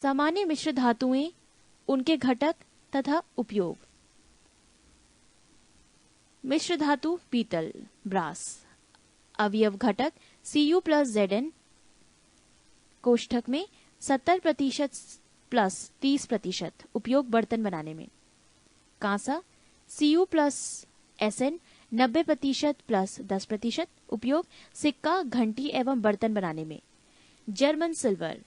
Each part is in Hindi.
सामान्य मिश्र धातुएं, उनके घटक तथा उपयोग। मिश्र धातु पीतल ब्रास। अवयव घटक Cu प्लस Zn कोष्ठक में 70% प्लस 30%। उपयोग बर्तन बनाने में। कांसा Cu प्लस Sn 90% प्लस 10%। उपयोग सिक्का, घंटी एवं बर्तन बनाने में। German silver.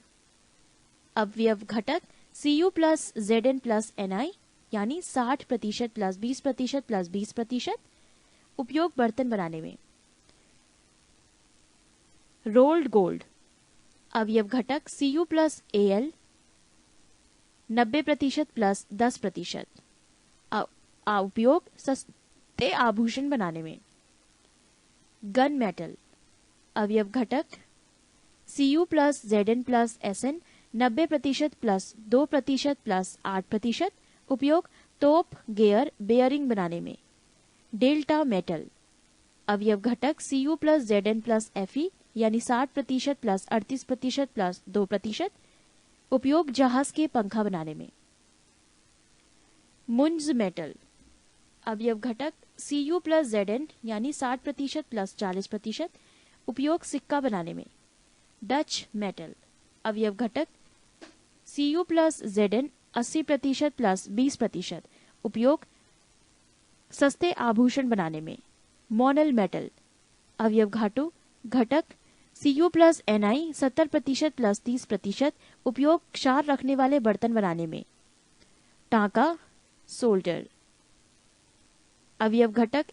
अवयव घटक Cu plus Zn plus Ni यानी 60% प्लस 20% प्लस 20%। उपयोग बर्तन बनाने में। Rolled gold. अवयव घटक Cu प्लस Al 90% प्लस 10%। उपयोग सस्ते आभूषण बनाने में। Gun metal. अवयव घटक Cu plus Zn plus Sn 90% plus 2% plus 8%। उपयोग तोप, गियर, बेयरिंग बनाने में। Delta metal. अवयव घटक Cu plus Zn plus Fe यानी 60% प्लस 38% प्लस 2%। उपयोग जहाज के पंखा बनाने में। मुंज मेटल। अवयव घटक Cu प्लस Zn यानी 60% प्लस 40%। उपयोग सिक्का बनाने में। Dutch metal. अवयव घटक Cu प्लस Zn 80% प्लस 20%। उपयोग सस्ते आभूषण बनाने में। मोनल मेटल। अवयव घटक Cu प्लस Ni 70% प्लस 30%। उपयोग क्षार रखने वाले बर्तन बनाने में। टांका सोल्डर। अवयव घटक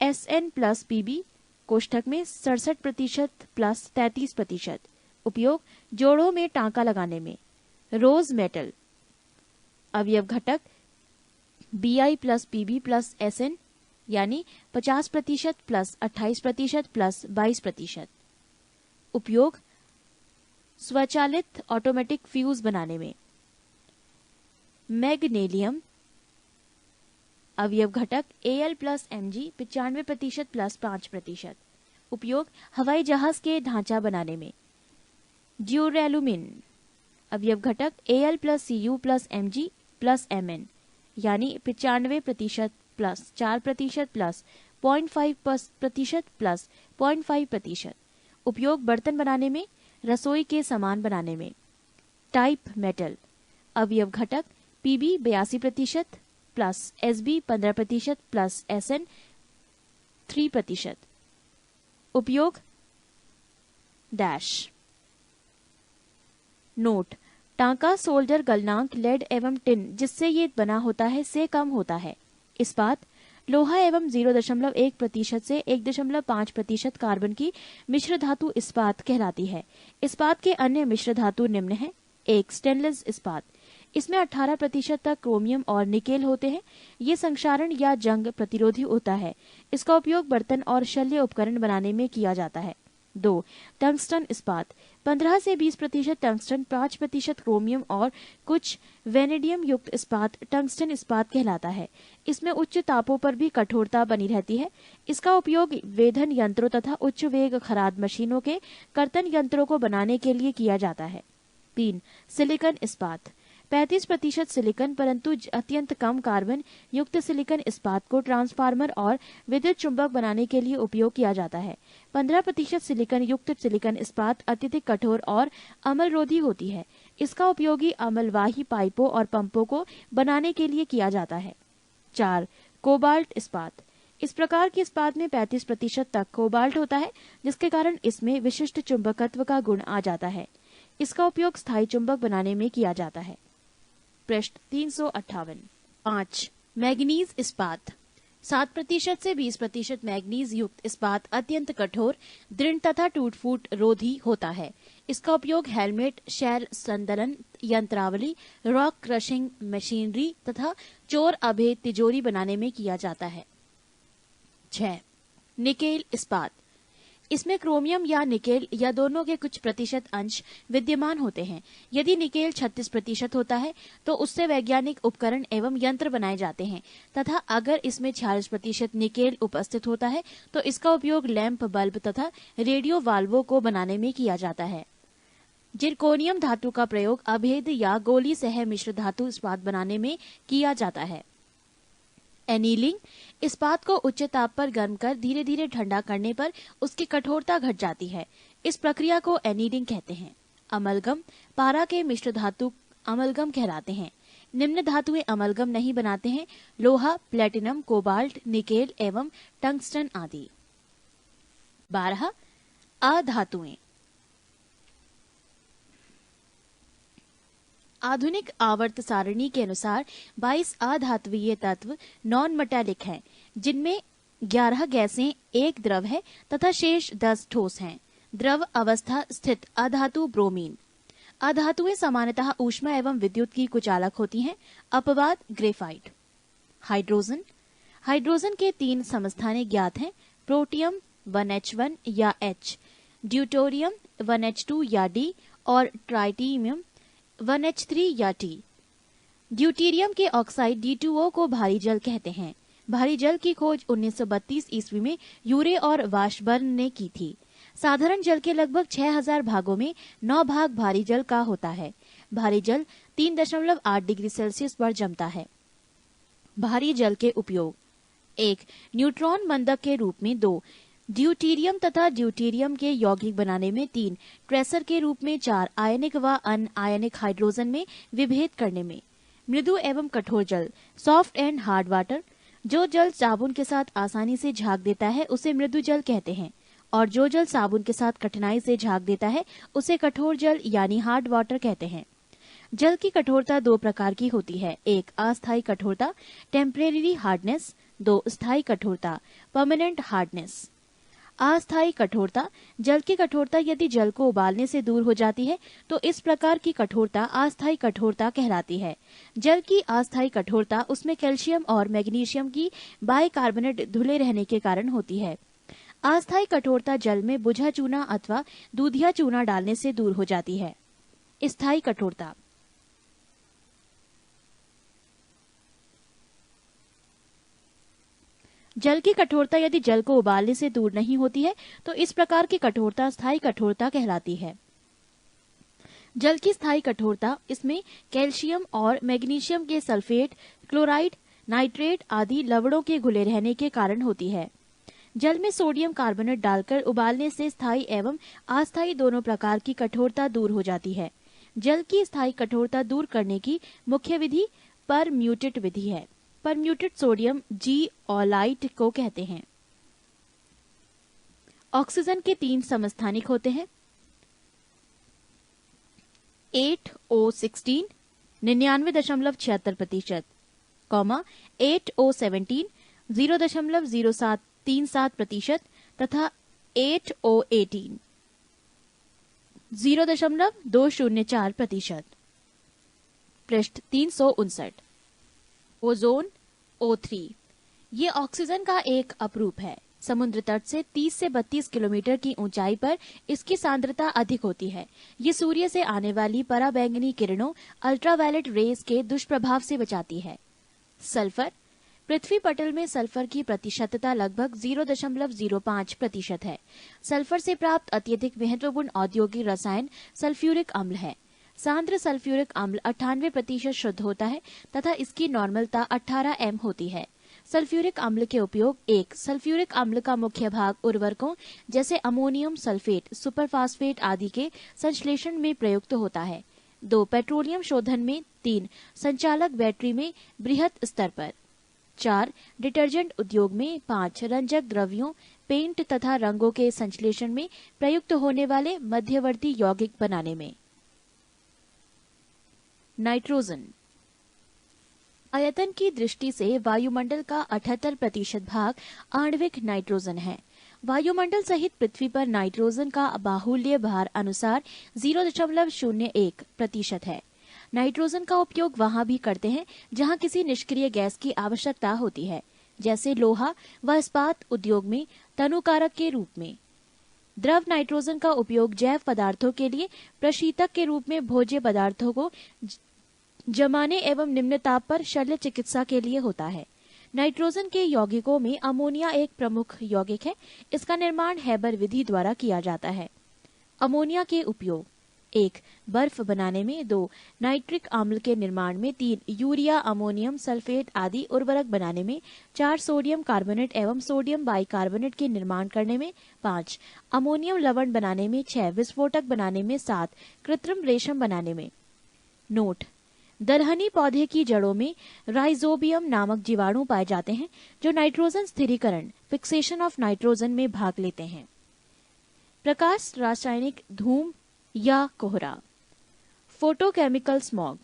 Sn प्लस Pb कोष्ठक में 67% प्लस 33%। उपयोग जोड़ों में टांका लगाने में। रोज मेटल। अवयव घटक Bi plus Pb plus Sn यानी 50% प्लस 28% प्लस 22%। उपयोग स्वचालित ऑटोमेटिक फ्यूज बनाने में। मैग्नीशियम। अवयव घटक Al प्लस Mg 95% प्लस 5%। उपयोग हवाई जहाज के ढांचा बनाने में। ड्यूरेलुमिन। अवयव घटक Al plus Cu plus Mg plus Mn यानी 95% प्लस 4% प्लस 0.5% प्लस 0.5%। उपयोग बर्तन बनाने में, रसोई के सामान बनाने में। Type metal. अवयव घटक Pb 82% plus Sb 15% plus Sn 3%। उपयोग डैश। नोट। टांका सोल्डर गलनांक लेड एवं टिन जिससे ये बना होता है से कम होता है। इस्पात लोहा एवं 0.1% से 1.5% कार्बन की मिश्र धातु इस्पात कहलाती है। इस्पात के अन्य मिश्र धातु निम्न है। 1. स्टेनलेस इस्पात। इसमें 18% तक क्रोमियम और निकेल होते हैं। ये संक्षारण या जंग प्रतिरोधी होता है। इसका उपयोग बर्तन और शल्य उपकरण बनाने में किया जाता है। 2. टंगस्टन इस्पात। 15 से 20% टंगस्टन, 5% क्रोमियम और कुछ वेनेडियम युक्त इस्पात टंगस्टन इस्पात कहलाता है। इसमें उच्च तापों पर भी कठोरता बनी रहती है। इसका उपयोग वेधन यंत्रों तथा उच्च वेग खराद मशीनों के कर्तन यंत्रों को बनाने के लिए किया जाता है। 3. सिलिकन इस्पात। 35% सिलिकन परंतु अत्यंत कम कार्बन युक्त सिलिकन इस्पात को ट्रांसफार्मर और विद्युत चुंबक बनाने के लिए उपयोग किया जाता है। 15% सिलिकन युक्त सिलिकन इस्पात अत्यधिक कठोर और अम्लरोधी होती है। इसका उपयोगी अम्लवाही पाइपों और पंपों को बनाने के लिए किया जाता है। 4. कोबाल्ट इस्पात। इस प्रकार की इस्पात में 35% तक कोबाल्ट होता है, जिसके कारण इसमें विशिष्ट चुंबकत्व का गुण आ जाता है। इसका उपयोग स्थायी चुंबक बनाने में किया जाता है। पृष्ठ 358। 5. मैग्नीज इस्पात। 7% से 20% मैग्नीज युक्त इस्पात अत्यंत कठोर, दृढ़ तथा टूट-फूट रोधी होता है। इसका उपयोग हेलमेट, शैल संदलन यंत्रावली, रॉक क्रशिंग मशीनरी तथा चोर अभेद तिजोरी बनाने में किया जाता है। 6. निकेल इस्पात। इसमें क्रोमियम या निकेल या दोनों के कुछ प्रतिशत अंश विद्यमान होते हैं। यदि निकेल 36% होता है तो उससे वैज्ञानिक उपकरण एवं यंत्र बनाए जाते हैं तथा अगर इसमें 46% निकेल उपस्थित होता है तो इसका उपयोग लैंप, बल्ब तथा रेडियो वाल्वों को बनाने में किया जाता है। जिरकोनियम धातु का प्रयोग अभेद या गोली सह मिश्र धातु इस्पात बनाने में किया जाता है। एनीलिंग, इस्पात को उच्च ताप पर गर्म कर धीरे धीरे ठंडा करने पर उसकी कठोरता घट जाती है। इस प्रक्रिया को एनीलिंग कहते हैं। अमलगम, पारा के मिश्र धातु अमलगम कहलाते हैं। निम्न धातुएं अमलगम नहीं बनाते हैं: लोहा, प्लेटिनम, कोबाल्ट, निकेल एवं टंगस्टन आदि। 12. अधातुएं। आधुनिक आवर्त सारणी के अनुसार 22 अधात्वीय तत्व नॉन मेटालिक हैं, जिनमें 11 गैसें, 1 द्रव है तथा शेष 10 ठोस हैं। द्रव अवस्था स्थित अधातु ब्रोमीन। अधातुएं सामान्यतः ऊष्मा एवं विद्युत की कुचालक होती हैं। अपवाद ग्रेफाइट। हाइड्रोजन। हाइड्रोजन के 3 समस्थानें ज्ञात हैं: प्रोटियम 1H1 या H, ड्यूटेरियम 1H2 या D और ट्राइटियम 1H3 या T। ड्यूटेरियम के ऑक्साइड D2O को भारी जल कहते हैं। भारी जल की खोज 1932 ईस्वी में यूरे और वाशबर्न ने की थी। साधारण जल के लगभग 6000 भागों में 9 भाग भारी जल का होता है। भारी जल 3.8 डिग्री सेल्सियस पर जमता है। भारी जल के उपयोग: 1. न्यूट्रॉन बंधक के रूप में, 2. ड्यूटेरियम तथा ड्यूटेरियम के यौगिक बनाने में, 3. ट्रेसर के रूप में, 4. आयनिक व अनआयनिक हाइड्रोजन में विभेद करने में। मृदु एवं कठोर जल, सॉफ्ट एंड हार्ड वाटर। जो जल साबुन के साथ आसानी से झाग देता है उसे मृदु जल कहते हैं, और जो जल साबुन के साथ कठिनाई से झाग देता है उसे कठोर जल यानी हार्ड वाटर कहते हैं। जल की कठोरता 2 प्रकार की होती है: 1. अस्थायी कठोरता टेम्परेरी हार्डनेस, 2. स्थायी कठोरता परमानेंट हार्डनेस। अस्थायी कठोरता: जल की कठोरता यदि जल को उबालने से दूर हो जाती है तो इस प्रकार की कठोरता अस्थायी कठोरता कहलाती है। जल की अस्थायी कठोरता उसमें कैल्शियम और मैग्नीशियम की बाइकार्बोनेट धुले रहने के कारण होती है। अस्थायी कठोरता जल में बुझा चूना अथवा दूधिया चूना डालने से दूर हो जाती है। स्थायी कठोरता: जल की कठोरता यदि जल को उबालने से दूर नहीं होती है तो इस प्रकार की कठोरता स्थायी कठोरता कहलाती है। जल की स्थायी कठोरता इसमें कैल्शियम और मैग्नीशियम के सल्फेट, क्लोराइड, नाइट्रेट आदि लवणों के घुले रहने के कारण होती है। जल में सोडियम कार्बोनेट डालकर उबालने से स्थायी एवं अस्थायी दोनों प्रकार की कठोरता दूर हो जाती है। जल की स्थायी कठोरता दूर करने की मुख्य विधि परम्यूटेट विधि है। परम्यूटेट सोडियम जिओलाइट को कहते हैं। ऑक्सीजन के 3 समस्थानिक होते हैं: 8O16 99.76%, 8O17 0.0737% तथा 8O18 0.204%। पृष्ठ 359। Ozone O3। ये ऑक्सीजन का एक अपरूप है। समुद्र तट से 30 से 32 किलोमीटर की ऊंचाई पर इसकी सांद्रता अधिक होती है। ये सूर्य से आने वाली पराबैंगनी किरणों अल्ट्रावायलेट रेज के दुष्प्रभाव से बचाती है। सल्फर। पृथ्वी पटल में सल्फर की प्रतिशतता लगभग 0.05% है। सल्फर से प्राप्त अत्यधिक महत्वपूर्ण औद्योगिक रसायन सल्फ्यूरिक अम्ल है। सांद्र सल्फ्यूरिक अम्ल 98% शुद्ध होता है तथा इसकी नॉर्मलता 18 m होती है। सल्फ्यूरिक अम्ल के उपयोग: 1. सल्फ्यूरिक अम्ल का मुख्य भाग उर्वरकों जैसे अमोनियम सल्फेट, सुपरफास्फेट आदि के संश्लेषण में प्रयुक्त होता है। 2. पेट्रोलियम शोधन में। 3. संचालक बैटरी में बृहत स्तर पर। 4. डिटर्जेंट उद्योग में। 5. रंजक द्रव्यों, पेंट तथा रंगों के संश्लेषण में प्रयुक्त होने वाले मध्यवर्ती यौगिक बनाने में। नाइट्रोजन। आयतन की दृष्टि से वायुमंडल का 78% भाग आणविक नाइट्रोजन है। वायुमंडल सहित पृथ्वी पर नाइट्रोजन का बाहुल्य भार अनुसार 0.01% है। नाइट्रोजन का उपयोग वहां भी करते हैं जहां किसी निष्क्रिय गैस की आवश्यकता होती है, जैसे लोहा व इस्पात उद्योग में तनुकारक के रूप में। द्रव नाइट्रोजन का उपयोग जैव पदार्थों के लिए प्रशीतक के रूप में भोज्य पदार्थों को जमाने एवं निम्न ताप पर शल्य चिकित्सा के लिए होता है। नाइट्रोजन के यौगिकों में अमोनिया एक प्रमुख यौगिक है। इसका निर्माण हैबर विधि द्वारा किया जाता है। अमोनिया के उपयोग: 1. बर्फ बनाने में, 2. नाइट्रिक अम्ल के निर्माण में, 3. यूरिया, अमोनियम सल्फेट आदि उर्वरक बनाने में, 4. सोडियम कार्बोनेट एवं सोडियम बाइकार्बोनेट के निर्माण करने में, 5. अमोनियम लवण बनाने में, 6. विस्फोटक बनाने में, 7. कृत्रिम रेशम बनाने में। नोट: दलहनी पौधे की जड़ों में राइजोबियम नामक जीवाणु पाए जाते हैं जो नाइट्रोजन स्थिरीकरण फिक्सेशन ऑफ नाइट्रोजन में भाग लेते हैं। प्रकाश रासायनिक धूम या कोहरा। फोटोकेमिकल स्मॉग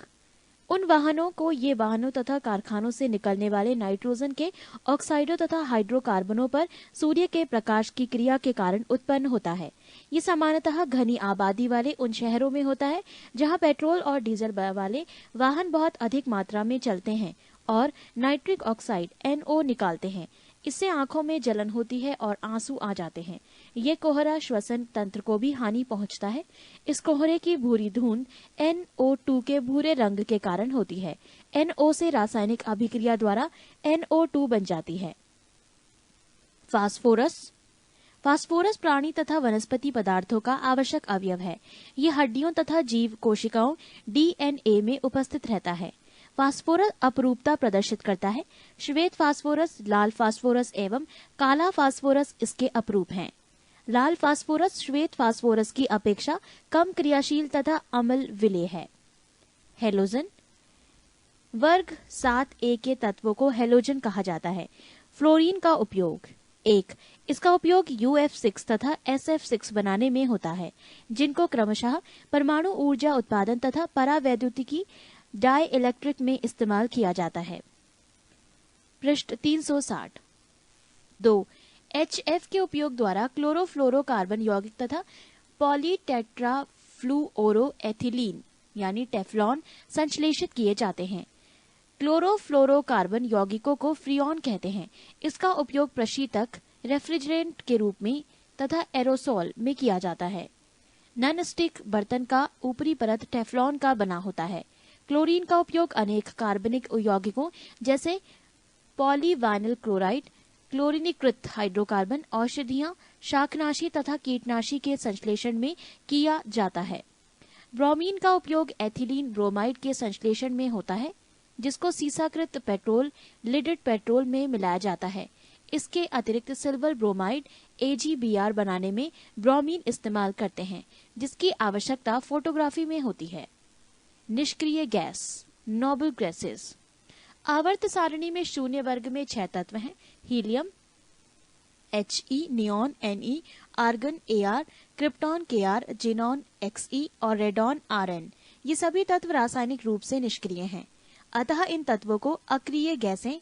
उन वाहनों को ये वाहनों तथा कारखानों से निकलने वाले नाइट्रोजन के ऑक्साइडों तथा हाइड्रोकार्बनों पर सूर्य के प्रकाश की क्रिया के कारण उत्पन्न होता है। ये सामान्यतः घनी आबादी वाले उन शहरों में होता है जहां पेट्रोल और डीजल वाले वाहन बहुत अधिक मात्रा में चलते हैं और नाइट्रिक ऑक्साइड NO निकालते हैं। इससे आंखों में जलन होती है और आंसू आ जाते हैं। ये कोहरा श्वसन तंत्र को भी हानि पहुंचता है। इस कोहरे की भूरी धुंध NO2 के भूरे रंग के कारण होती है। NO से रासायनिक अभिक्रिया द्वारा NO2 बन जाती है। फास्फोरस। फास्फोरस प्राणी तथा वनस्पति पदार्थों का आवश्यक अवयव है। ये हड्डियों तथा जीव कोशिकाओं DNA में उपस्थित रहता है। फास्फोरस अपरूपता प्रदर्शित करता है। श्वेत फास्फोरस, लाल फास्फोरस एवं काला फास्फोरस इसके अपरूप हैं। लाल फास्फोरस श्वेत फास्फोरस की अपेक्षा कम क्रियाशील तथा अम्ल विलेय है। हेलोजन। वर्ग 7A के तत्वों को हेलोजन कहा जाता है। फ्लोरीन का उपयोग। 1. इसका उपयोग UF6 तथा SF6 बनाने में होता है, जिनको क्रमशः परमाणु ऊर्जा उत्पादन तथा परावैद्युतिकी डाई इलेक्ट्रिक में इस्तेमाल किया जाता है। पृष्ठ 360। 2. HF के उपयोग द्वारा क्लोरोफ्लोरोकार्बन यौगिक तथा पॉलीटेट्राफ्लुओरोएथिलीन यानी टेफ्लॉन संश्लेषित किए जाते हैं। क्लोरोफ्लोरोकार्बन यौगिकों को फ्रियोन कहते हैं। इसका उपयोग प्रशीतक, रेफ्रिजरेंट के रूप में तथा एरोसोल में किया जाता है। नॉन स्टिक बर्तन का ऊपरी परत टेफ्लॉन का बना होता है। क्लोरीन का उपयोग अनेक कार्बनिक यौगिकों जैसे पॉलीवाइनिल क्लोराइड, क्लोरीनीकृत हाइड्रोकार्बन, औषधियां, शाकनाशी तथा कीटनाशी के संश्लेषण में किया जाता है। ब्रोमीन का उपयोग एथिलीन ब्रोमाइड के संश्लेषण में होता है, जिसको सीसाकृत पेट्रोल, लिडेड पेट्रोल में मिलाया जाता है। इसके अतिरिक्त सिल्वर ब्रोमाइड AgBr बनाने में ब्रोमीन इस्तेमाल करते हैं, जिसकी आवश्यकता फोटोग्राफी में होती है। निष्क्रिय गैस, नोबल गैसेस। आवर्त सारणी में शून्य वर्ग में 6 तत्व हैं। Helium He, neon Ne, argon Ar, krypton Kr, xenon Xe और रेडॉन Rn। ये सभी तत्व रासायनिक रूप से निष्क्रिय हैं। अतः इन तत्वों को अक्रिय गैसें,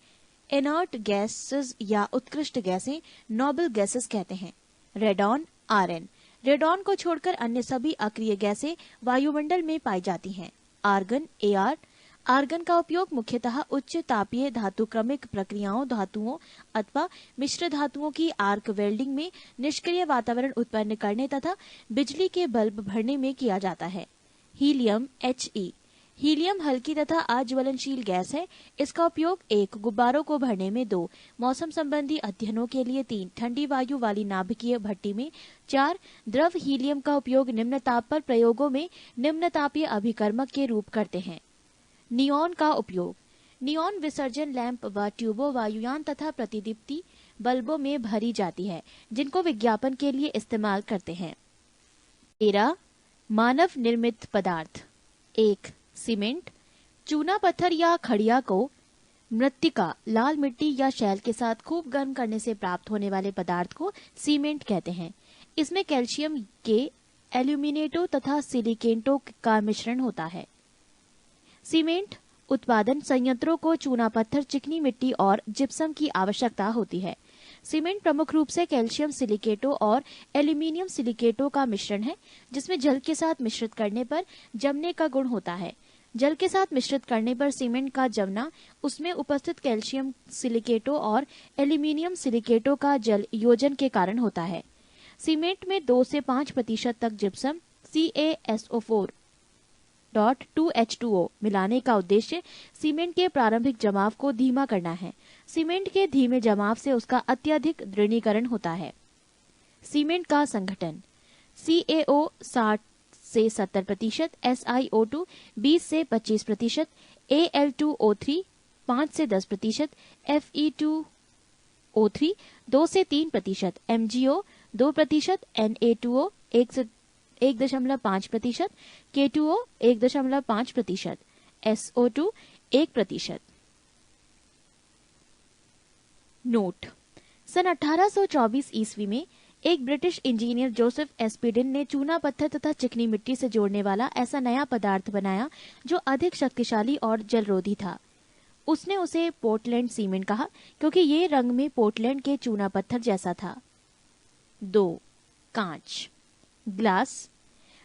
इनर्ट गैसेस या उत्कृष्ट गैसें, नोबल गैसेस कहते हैं। Radon Rn। रेडॉन को छोड़कर अन्य सभी अक्रिय गैसें वायुमंडल में पाई जाती हैं। Argon Ar। आर्गन का उपयोग मुख्यतः उच्च तापीय धातु क्रमिक प्रक्रियाओं, धातुओं अथवा मिश्र धातुओं की आर्क वेल्डिंग में निष्क्रिय वातावरण उत्पन्न करने तथा बिजली के बल्ब भरने में किया जाता है। Helium He। हीलियम हल्की तथा अज्वलनशील गैस है। इसका उपयोग 1. गुब्बारों को भरने में, 2. मौसम संबंधी अध्ययनों के लिए, 3. ठंडी वायु वाली नाभिकीय भट्टी में, 4. द्रव हीलियम का उपयोग निम्न ताप पर प्रयोगों में निम्न तापीय अभिकर्मक के रूप करते हैं। नियॉन का उपयोग। नियॉन विसर्जन लैंप व ट्यूबों, वायुयान तथा प्रतिदीप्ति बल्बों में भरी जाती है, जिनको विज्ञापन के लिए इस्तेमाल करते हैं। 13. मानव निर्मित पदार्थ। 1. सीमेंट। चूना पत्थर या खड़िया को मृत्तिका, लाल मिट्टी या शैल के साथ खूब गर्म करने से प्राप्त होने वाले पदार्थ को सीमेंट कहते हैं। इसमें कैल्शियम के एल्यूमिनेटो तथा सिलिकेटों का मिश्रण होता है। सीमेंट उत्पादन संयंत्रों को चूना पत्थर, चिकनी मिट्टी और जिप्सम की आवश्यकता होती है। सीमेंट प्रमुख रूप से कैल्शियम सिलिकेटों और एल्यूमिनियम सिलिकेटों का मिश्रण है, जिसमें जल के साथ मिश्रित करने पर जमने का गुण होता है। जल के साथ मिश्रित करने पर सीमेंट का जमना उसमें उपस्थित कैल्शियम सिलिकेटों और एल्यूमिनियम सिलिकेटों का जल योजन के कारण होता है। सीमेंट में 2 से 5% तक जिप्सम CaSO4.2H2O मिलाने का उद्देश्य सीमेंट के प्रारंभिक जमाव को धीमा करना है। सीमेंट के धीमे जमाव से उसका अत्यधिक दृढ़ीकरण होता है। सीमेंट का संगठन। CaO से 70%, SiO2 20 से 25%, Al2O3 5 से 10%, Fe2O3 2 से 3%, MgO 2%, Na2O 1.5%, K2O 1.5%, SO2 1%। Note: सन 1824 ईस्वी में एक ब्रिटिश इंजीनियर जोसेफ एस्पिडिन ने चूना पत्थर तथा चिकनी मिट्टी से जोड़ने वाला ऐसा नया पदार्थ बनाया जो अधिक शक्तिशाली और जलरोधी था। उसने उसे पोर्टलैंड सीमेंट कहा क्योंकि ये रंग में पोर्टलैंड के चूना पत्थर जैसा था। 2. कांच। ग्लास।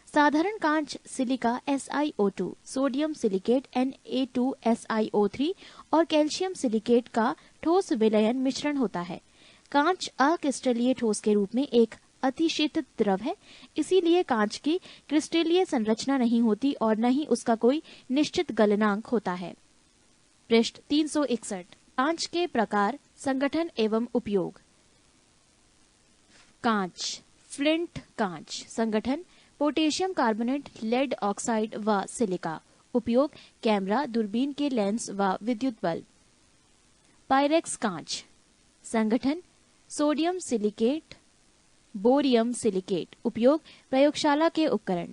साधारण कांच silica SiO2, sodium silicate Na2SiO3 और कैल्शियम सिलिकेट का ठोस विलयन मिश्रण होता है। कांच अक्रिस्टलीय ठोस के रूप में एक अतिशीत द्रव है, इसीलिए कांच की क्रिस्टलीय संरचना नहीं होती और न ही उसका कोई निश्चित गलनांक होता है। पृष्ठ 361। कांच के प्रकार, संगठन एवं उपयोग। कांच। फ्लिंट कांच। संगठन: पोटेशियम कार्बोनेट, लेड ऑक्साइड व सिलिका। उपयोग: कैमरा, दूरबीन के लेंस व विद्युत बल्ब। पायरेक्स कांच। संगठन: सोडियम सिलिकेट, बोरियम सिलिकेट। उपयोग: प्रयोगशाला के उपकरण।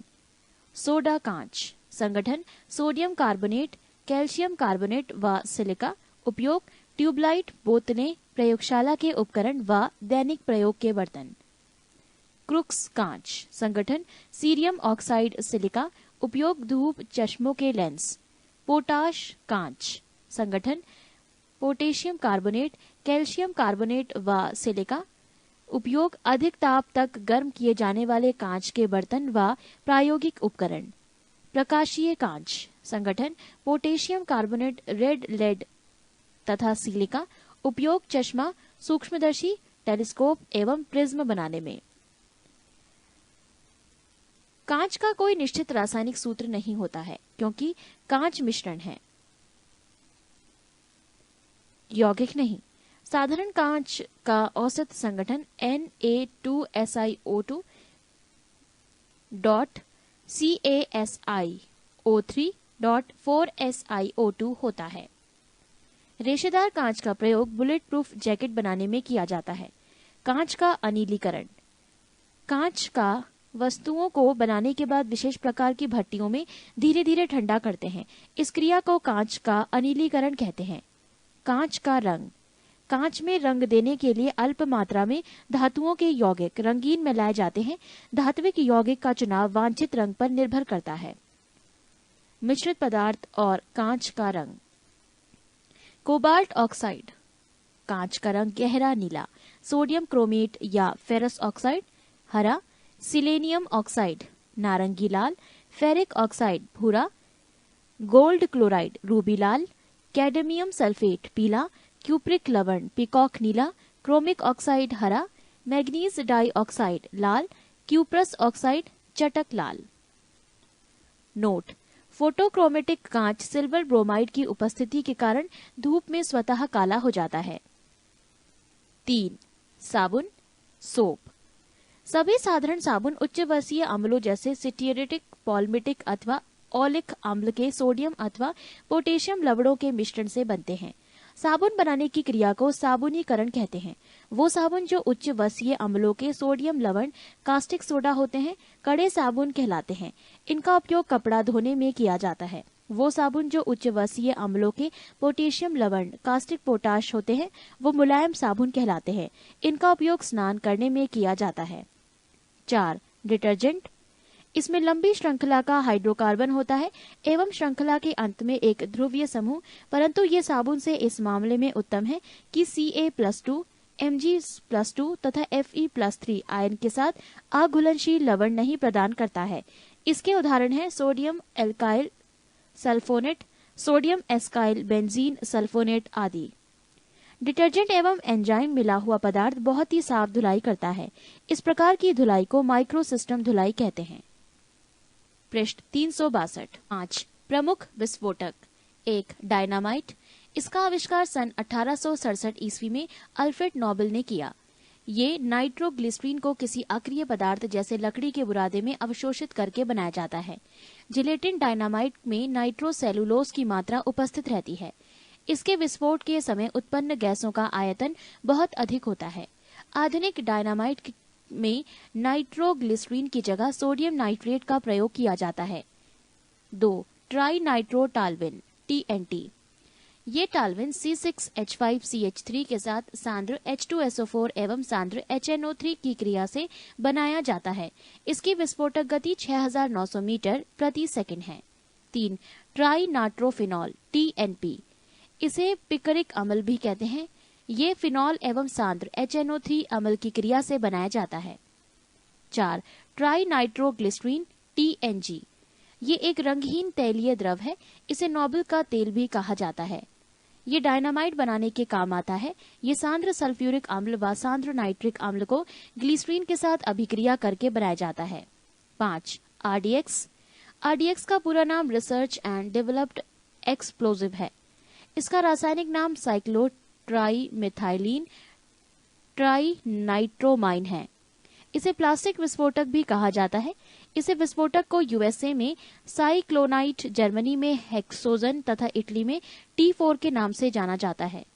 सोडा कांच। संगठन: सोडियम कार्बोनेट, कैल्शियम कार्बोनेट व सिलिका। उपयोग: ट्यूबलाइट, बोतलें, प्रयोगशाला के उपकरण व दैनिक प्रयोग के बर्तन। क्रुक्स कांच। संगठन: सीरियम ऑक्साइड, सिलिका। उपयोग: धूप, चश्मों के लेंस। पोटाश कांच। संगठन: पोटेशियम कार्बोनेट, कैल्शियम कार्बोनेट व सिलिका। उपयोग: अधिक ताप तक गर्म किए जाने वाले कांच के बर्तन व प्रायोगिक उपकरण। प्रकाशीय कांच। संगठन: पोटेशियम कार्बोनेट, रेड लेड तथा सिलिका। उपयोग: चश्मा, सूक्ष्मदर्शी, टेलीस्कोप एवं प्रिज्म बनाने में। कांच का कोई निश्चित रासायनिक सूत्र नहीं होता है क्योंकि कांच मिश्रण है, यौगिक नहीं। साधारण कांच का औसत संगठन Na2SiO2 CaSiO3 4SiO2 होता है। रेशेदार कांच का प्रयोग बुलेट प्रूफ जैकेट बनाने में किया जाता है। कांच का अनिलीकरण। कांच का वस्तुओं को बनाने के बाद विशेष प्रकार की भट्टियों में धीरे धीरे ठंडा करते हैं। इस क्रिया को कांच का अनिलीकरण कहते हैं। कांच का रंग। कांच में रंग देने के लिए अल्प मात्रा में धातुओं के यौगिक रंगीन में लाए जाते हैं। धात्विक यौगिक का चुनाव वांछित रंग पर निर्भर करता है। मिश्रित पदार्थ और कांच का रंग। Cobalt oxide. कांच का रंग गहरा नीला। सोडियम क्रोमेट या फेरस ऑक्साइड हरा। सिलेनियम ऑक्साइड नारंगी लाल। फेरिक ऑक्साइड भूरा। गोल्ड क्लोराइड रूबी लाल। कैडमियम सल्फेट पीला। क्यूप्रिक लवण पीकॉक नीला। क्रोमिक ऑक्साइड हरा। मैग्नीज डाई ऑक्साइड लाल। क्यूप्रस ऑक्साइड चटक लाल। नोट: फोटोक्रोमेटिक कांच सिल्वर ब्रोमाइड की उपस्थिति के कारण धूप में स्वतः काला हो जाता है। 3. साबुन, सोप। सभी साधारण साबुन उच्च वर्षीय अम्लों जैसे सिटियरेटिक, पॉल्मिटिक अथवा ओलिक अम्ल के सोडियम अथवा पोटेशियम लवणों के मिश्रण से बनते हैं। साबुन बनाने की क्रिया को साबुनीकरण कहते हैं। वो साबुन जो उच्च वर्षीय अम्लों के सोडियम लवण कास्टिक सोडा होते हैं कड़े साबुन कहलाते हैं। इनका उपयोग कपड़ा धोने में किया जाता है। वो साबुन जो उच्च वर्षीय अम्लों के पोटेशियम लवण कास्टिक पोटाश होते हैं वो मुलायम साबुन कहलाते हैं। इनका उपयोग स्नान करने में किया जाता है। 4. डिटर्जेंट। इसमें लंबी श्रृंखला का हाइड्रोकार्बन होता है एवं श्रृंखला के अंत में एक ध्रुवीय समूह, परंतु ये साबुन से इस मामले में उत्तम है कि Ca+2, Mg+2 तथा Fe+3 आयन के साथ अघुलनशील लवण नहीं प्रदान करता है। इसके उदाहरण हैं sodium alkyl sulphonate, sodium alkyl benzene sulphonate आदि। डिटर्जेंट एवं एंजाइम मिला हुआ पदार्थ बहुत ही साफ धुलाई करता है। इस प्रकार की धुलाई को माइक्रो सिस्टम धुलाई कहते हैं। पृष्ठ 362। 5. प्रमुख विस्फोटक। 1. डायनामाइट। इसका आविष्कार सन 1867 ईस्वी में अल्फ्रेड नोबेल ने किया। ये नाइट्रोग्लिसरीन को किसी अक्रिय पदार्थ जैसे लकड़ी के बुरादे में अवशोषित करके बनाया जाता है। जिलेटिन डायनामाइट में नाइट्रोसेलुलोज की मात्रा उपस्थित रहती है। इसके विस्फोट के समय उत्पन्न गैसों का आयतन बहुत अधिक होता है। आधुनिक डायनामाइट में नाइट्रोग्लिसरीन की जगह सोडियम नाइट्रेट का प्रयोग किया जाता है। 2. Tri nitrotoluene TNT। ये टाल्विन C6H5CH3 के साथ सांद्र H2SO4 एवं सांद्र HNO3 की क्रिया से बनाया जाता है। इसकी विस्फोटक गति 6900 मीटर प्रति सेकंड है। 3. Try nitrophenol TNP। इसे पिकरिक अम्ल भी कहते हैं। ये फिनॉल एवं सांद्र HNO3 अम्ल की क्रिया से बनाया जाता है। 4. Trinitroglycerine TNG। ये एक रंगहीन तैलीय द्रव है। इसे नोबल का तेल भी कहा जाता है। ये डायनामाइट बनाने के काम आता है। ये सांद्र सल्फ्यूरिक अम्ल व सांद्र नाइट्रिक अम्ल को ग्लिसरीन के साथ अभिक्रिया करके बनाया जाता है। 5. RDX। RDX का पूरा नाम रिसर्च एंड डेवलप्ड एक्सप्लोजिव है। इसका रासायनिक नाम साइक्लोट्राइमिथाइलिन ट्राइनाइट्रोमाइन है। इसे प्लास्टिक विस्फोटक भी कहा जाता है। इसे विस्फोटक को USA में साइक्लोनाइट, जर्मनी में हेक्सोजन तथा इटली में T4 के नाम से जाना जाता है।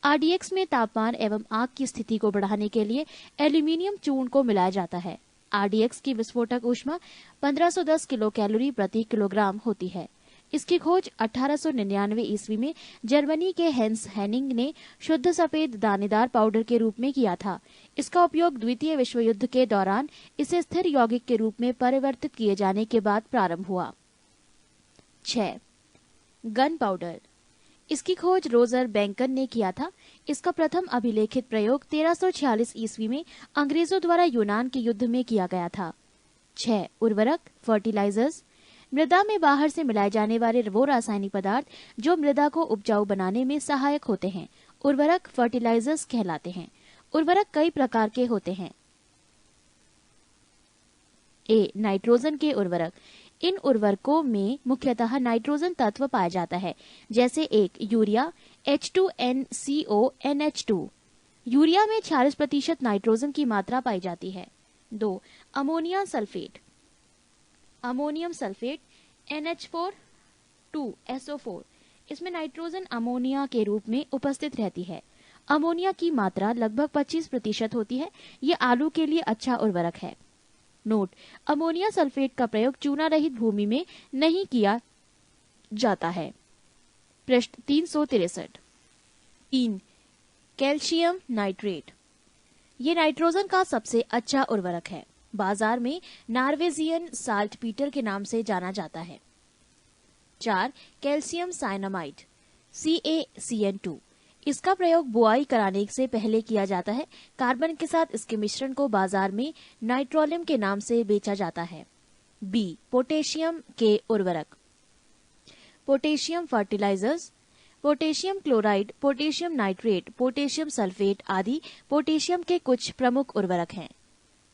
RDX में तापमान एवं आग की स्थिति को बढ़ाने के लिए एल्यूमिनियम चूर्ण को मिलाया जाता है। RDX की विस्फोटक ऊष्मा 1510 किलो कैलोरी प्रति किलोग्राम होती है। इसकी खोज 1899 ईस्वी में जर्मनी के हेंस हेनिंग ने शुद्ध सफेद दानेदार पाउडर के रूप में किया था। इसका उपयोग द्वितीय विश्व युद्ध के दौरान इसे स्थिर यौगिक के रूप में परिवर्तित किए जाने के बाद प्रारंभ हुआ। 6. Gun powder. इसकी खोज रोजर बैंकन ने किया था। इसका प्रथम अभिलेखित प्रयोग 1346 ईस्वी में अंग्रेजों द्वारा यूनान के युद्ध में किया गया था। 6. उर्वरक फर्टिलाइजर्स। मृदा में बाहर से मिलाए जाने वाले वो रासायनिक पदार्थ जो मृदा को उपजाऊ बनाने में सहायक होते हैं, उर्वरक फर्टिलाइजर्स कहलाते हैं। उर्वरक कई प्रकार के होते हैं। A. नाइट्रोजन के उर्वरक। इन उर्वरकों में मुख्यतः नाइट्रोजन तत्व पाया जाता है, जैसे 1. Urea H2NCO NH2। यूरिया में 46% नाइट्रोजन की मात्रा पाई जाती है। 2. Ammonia sulphate. Ammonium sulphate NH4 इसमें नाइट्रोजन अमोनिया के रूप में उपस्थित रहती है। अमोनिया की मात्रा लगभग 25% होती है। ये आलू के लिए अच्छा उर्वरक है। नोट: अमोनिया सल्फेट का प्रयोग चूना रहित भूमि में नहीं किया जाता है। पृष्ठ 363। 3. Calcium nitrate. ये नाइट्रोजन का सबसे अच्छा उर्वरक है। बाजार में नॉर्वेजियन साल्टपीटर के नाम से जाना जाता है। 4. Calcium cyanamide CaCN2। इसका प्रयोग बुआई कराने से पहले किया जाता है। कार्बन के साथ इसके मिश्रण को बाजार में नाइट्रोलियम के नाम से बेचा जाता है। B. पोटेशियम के उर्वरक। Potassium fertilisers. Potassium chloride, potassium nitrate, potassium sulphate आदि पोटेशियम के कुछ प्रमुख उर्वरक हैं।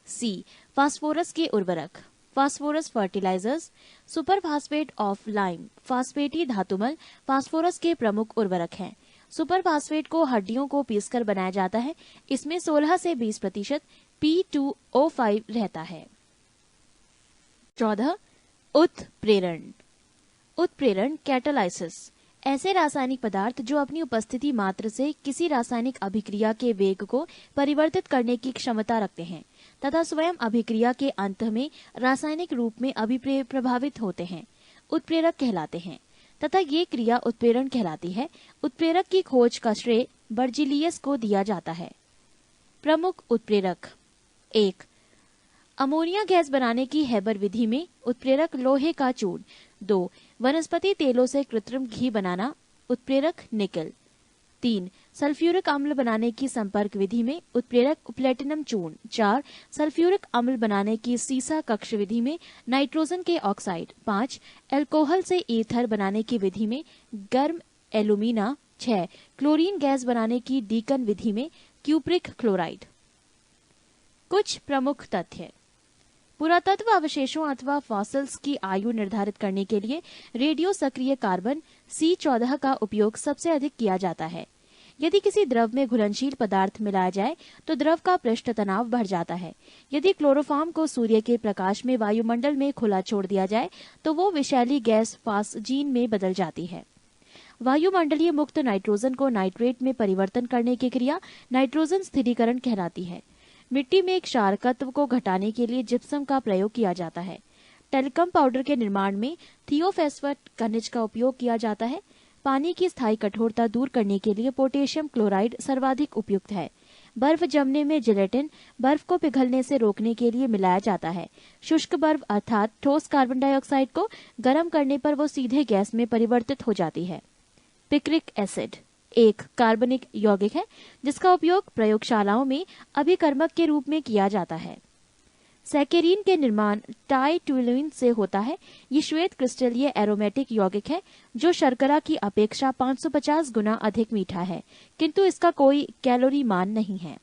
C. फास्फोरस के उर्वरक। Phosphorus fertilisers. Superphosphate of lime, फास्फेटी धातुमल फास्फोरस के प्रमुख उर्वरक हैं। सुपरफास्फेट को हड्डियों को पीसकर बनाया जाता है। इसमें 16 से 20% P2O5 रहता है। 14. उत्प्रेरण। उत्प्रेरण कैटालाइसिस ऐसे रासायनिक पदार्थ जो अपनी उपस्थिति मात्र से किसी रासायनिक अभिक्रिया के वेग को परिवर्तित करने की क्षमता रखते हैं तथा स्वयं अभिक्रिया के अंत में रासायनिक रूप में प्रभावित होते हैं, उत्प्रेरक कहलाते हैं तथा ये क्रिया उत्प्रेरण कहलाती है। उत्प्रेरक की खोज का श्रेय बर्जिलियस को दिया जाता है। प्रमुख उत्प्रेरक। 1. अमोनिया गैस बनाने की हेबर विधि में उत्प्रेरक लोहे का चूर्ण। 2. वनस्पति तेलों से कृत्रिम घी बनाना, उत्प्रेरक निकल। 3. सल्फ्यूरिक अम्ल बनाने की संपर्क विधि में उत्प्रेरक प्लेटिनम चूर्ण। 4. सल्फ्यूरिक अम्ल बनाने की सीसा कक्ष विधि में नाइट्रोजन के ऑक्साइड। 5. अल्कोहल से ईथर बनाने की विधि में गर्म एल्यूमिना। 6. क्लोरीन गैस बनाने की डीकन विधि में क्यूप्रिक क्लोराइड। कुछ प्रमुख तथ्य। पुरातत्व अवशेषों अथवा फॉसिल्स की आयु निर्धारित करने के लिए रेडियो सक्रिय कार्बन C14 का उपयोग सबसे अधिक किया जाता है। यदि किसी द्रव में घुलनशील पदार्थ मिलाया जाए तो द्रव का पृष्ठ तनाव बढ़ जाता है। यदि क्लोरोफॉर्म को सूर्य के प्रकाश में वायुमंडल में खुला छोड़ दिया जाए तो वो विषैली गैस फास्जीन में बदल जाती है। वायुमंडलीय मुक्त नाइट्रोजन को नाइट्रेट में परिवर्तन करने की क्रिया नाइट्रोजन स्थिरीकरण कहलाती है। मिट्टी में एक क्षारकत्व को घटाने के लिए जिप्सम का प्रयोग किया जाता है। टेल्कम पाउडर के निर्माण में थियोफॉस्फेट खनिज का उपयोग किया जाता है। पानी की स्थायी कठोरता दूर करने के लिए पोटेशियम क्लोराइड सर्वाधिक उपयुक्त है। बर्फ जमने में जिलेटिन बर्फ को पिघलने से रोकने के लिए मिलाया जाता है। शुष्क बर्फ अर्थात ठोस कार्बन डाइऑक्साइड को गर्म करने पर वो सीधे गैस में परिवर्तित हो जाती है। पिक्रिक एसिड एक कार्बनिक यौगिक है जिसका उपयोग प्रयोगशालाओं में अभिकर्मक के रूप में किया जाता है। सैकेरीन के निर्माण टाइट्यूलिन से होता है। ये श्वेत क्रिस्टलीय एरोमेटिक यौगिक है जो शर्करा की अपेक्षा 550 गुना अधिक मीठा है, किंतु इसका कोई कैलोरी मान नहीं है।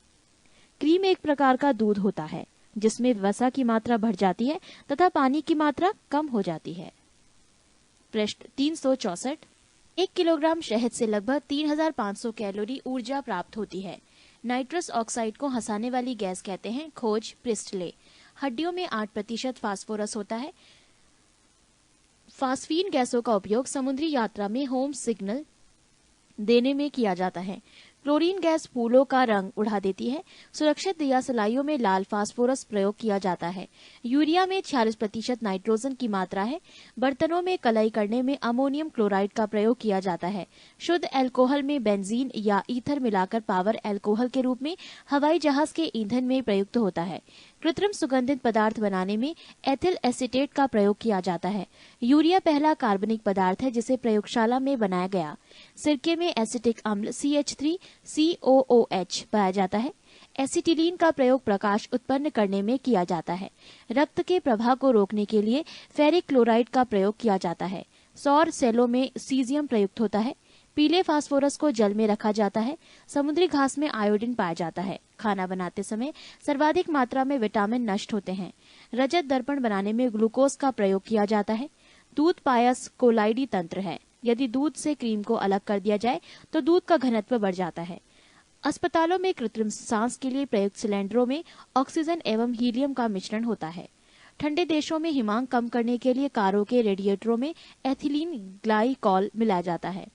क्रीम एक प्रकार का दूध होता है जिसमें वसा की मात्रा बढ़ जाती है तथा पानी की मात्रा कम हो जाती है। पृष्ठ 364। 1 किलोग्राम शहद से लगभग 3500 कैलोरी ऊर्जा प्राप्त होती है। नाइट्रस ऑक्साइड को हंसाने वाली गैस कहते हैं। खोज प्रिस्टले। हड्डियों में 8% फास्फोरस होता है। फास्फीन गैसों का उपयोग समुद्री यात्रा में होम सिग्नल देने में किया जाता है। क्लोरीन गैस फूलों का रंग उड़ा देती है। सुरक्षित दियासलाइयों में लाल फास्फोरस प्रयोग किया जाता है। यूरिया में 46% नाइट्रोजन की मात्रा है। बर्तनों में कलाई करने में अमोनियम क्लोराइड का प्रयोग किया जाता है। शुद्ध अल्कोहल में बेंजीन या ईथर मिलाकर पावर अल्कोहल के रूप में हवाई जहाज के ईंधन में प्रयुक्त होता है। कृत्रिम सुगंधित पदार्थ बनाने में एथिल एसीटेट का प्रयोग किया जाता है। यूरिया पहला कार्बनिक पदार्थ है जिसे प्रयोगशाला में बनाया गया। सिरके में एसिटिक अम्ल CH3COOH पाया जाता है। एसिटिलीन का प्रयोग प्रकाश उत्पन्न करने में किया जाता है। रक्त के प्रवाह को रोकने के लिए फेरिक क्लोराइड का प्रयोग किया जाता है। सौर सेलों में सीजियम प्रयुक्त होता है। पीले फास्फोरस को जल में रखा जाता है। समुद्री घास में आयोडीन पाया जाता है। खाना बनाते समय सर्वाधिक मात्रा में विटामिन नष्ट होते हैं। रजत दर्पण बनाने में ग्लूकोज का प्रयोग किया जाता है। दूध पायस कोलाइडी तंत्र है। यदि दूध से क्रीम को अलग कर दिया जाए तो दूध का घनत्व बढ़ जाता है। अस्पतालों में कृत्रिम सांस के लिए प्रयुक्त सिलेंडरों में ऑक्सीजन एवं हीलियम का मिश्रण होता है। ठंडे देशों में हिमांक कम करने के लिए कारों के रेडिएटरों में एथिलीन ग्लाइकॉल मिलाया जाता है।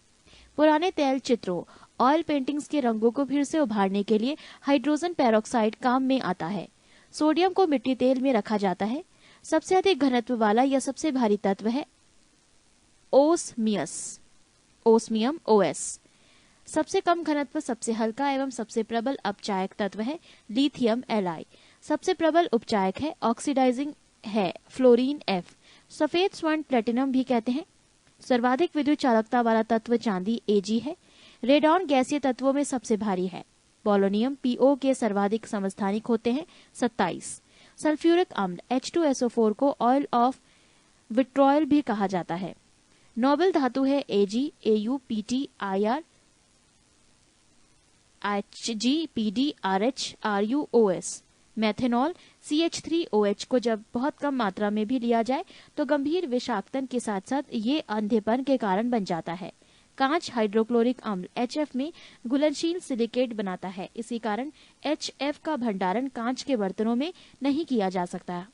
पुराने तेल चित्रों ऑयल पेंटिंग्स के रंगों को फिर से उभारने के लिए हाइड्रोजन पेरोक्साइड काम में आता है। सोडियम को मिट्टी तेल में रखा जाता है। सबसे अधिक घनत्व वाला या सबसे भारी तत्व है ओस्मियम OS। सबसे कम घनत्व, सबसे हल्का एवं सबसे प्रबल अपचायक तत्व है लिथियम Li। सबसे प्रबल उपचायक है ऑक्सीडाइजिंग है फ्लोरीन F। सफेद स्वर्ण प्लेटिनम भी कहते हैं। सर्वाधिक विद्युत चालकता वाला तत्व चांदी Ag है। रेडॉन गैसीय तत्वों में सबसे भारी है। पोलोनियम PO के सर्वाधिक समस्थानिक होते हैं 27। सल्फ्यूरिक अम्ल H2SO4 को ऑयल ऑफ विट्रॉयल भी कहा जाता है। नोबेल धातु है Ag, Au, Pt, Ir, Hg, Pd, RH, Ru, OS। Methanol CH3OH को जब बहुत कम मात्रा में भी लिया जाए तो गंभीर विषाक्तन के साथ साथ ये अंधेपन के कारण बन जाता है। कांच हाइड्रोक्लोरिक अम्ल HF में घुलनशील सिलिकेट बनाता है। इसी कारण HF का भंडारण कांच के बर्तनों में नहीं किया जा सकता।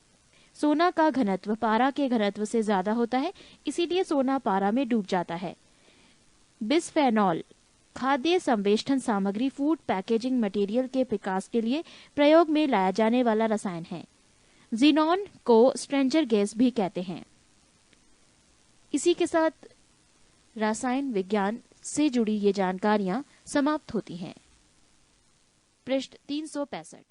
सोना का घनत्व पारा के घनत्व से ज्यादा होता है, इसीलिए सोना पारा में डूब जाता है। बिस्फेनॉल खाद्य संवेष्टन सामग्री फूड पैकेजिंग मटेरियल के विकास के लिए प्रयोग में लाया जाने वाला रसायन है। जीनॉन को स्ट्रेंजर गैस भी कहते हैं। इसी के साथ रसायन विज्ञान से जुड़ी ये जानकारियां समाप्त होती हैं। पृष्ठ 365।